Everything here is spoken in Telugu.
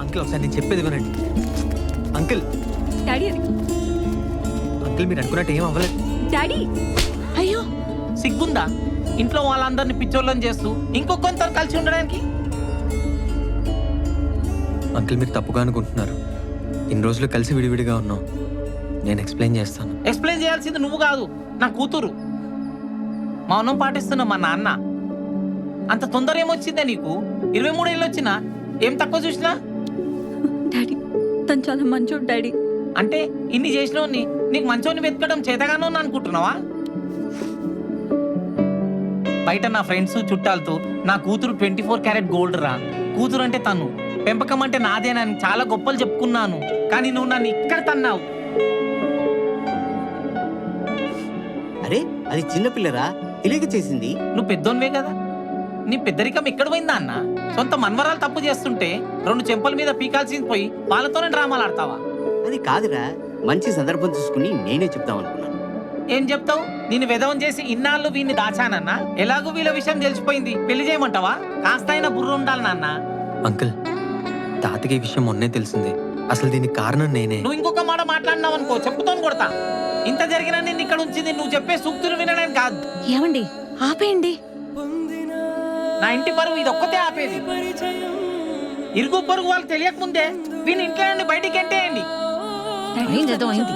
అంకుల్ ఒకసారి నేను చెప్పేది వినండి. అంకుల్ డాడీ అది అంకుల్ మీరు అనుకున్నట్టు ఏం అవ్వలేదు. డాడీ. అయ్యో సిగ్గుందా ఇంట్లో వాళ్ళందరినీ పిచ్చోళ్ళని చేస్తూ ఇంకొంత కలిసి ఉండడానికి? అంకుల్ మీరు తప్పుగా అనుకుంటున్నారు. ఇన్ని రోజులు కలిసి విడివిడిగా ఉన్నాం. నేను ఎక్స్ప్లెయిన్ చేస్తాను. ఎక్స్ప్లెయిన్ చేయాల్సింది నువ్వు కాదు, నా కూతురు. మౌనం పాటిస్తున్నా మా నాన్న. అంత తొందర ఏమొచ్చిందా నీకు? 23 ఏళ్ళు వచ్చినా ఏం తక్కువ చూసినా? డాడీ తను చాలా మంచోడు డాడీ. అంటే ఇన్ని చేసినోని నీకు మంచోని వెతకడం చేతగానో అనుకుంటున్నావా? బయట నా ఫ్రెండ్స్ చుట్టాలతో నా కూతురు 24 క్యారెట్ గోల్డ్ రా. కూతురు అంటే తను, పెంపకం అంటే నాదేనని చాలా గొప్పలు చెప్పుకున్నాను. కానీ నువ్వు నన్ను ఇక్కడ తన్నావు. అరే అది చిన్నపిల్లరా, తెలియక చేసింది. నువ్వు పెద్దోనివే కదా, నీ పెద్దరికం ఎక్కడ పోయిందా అన్న? సొంత మన్వరాలు తప్పు చేస్తుంటే 2 చెంపల మీద పీకాల్సింది పోయి వాళ్ళతోనే డ్రామాలు ఆడతావా? అది కాదురా, మంచి సందర్భం చూసుకుని నేనే చెప్దాం అనుకున్నాను. ఏం చెప్తావు? నేను విధవం చేసి ఇన్నాళ్ళు వీడిని దాచానన్నా. ఎలాగూ వీళ్ళ విషయం తెలిసిపోయింది, పెళ్లి చేయమంటావా? కాస్త అయినా బుర్ర ఉండాలి నాన్న. అంకుల్ తాతకి ఈ విషయం మొన్నే తెలిసింది. అసలు దీనికి కారణం నేనే. నువ్వు ఇంకొక మాట మాట్లాడినావు అనుకో, చెప్పుతోని కొడతా. ఇంత జరిగినా నేను ఇక్కడ ఉంచింది నువ్వు చెప్పే సూక్తులు వినడానికి కాదు. ఏమండి ఆపేయండి. నా ఇంటి పరువు ఇది ఒక్కతే ఆపేది. ఇరుగు పొరుగు వాళ్ళు తెలియక ముందే వీని ఇంట్లో నుండి బయటికి ఎంటేయండి. ఏం చేద్దాం అయింది.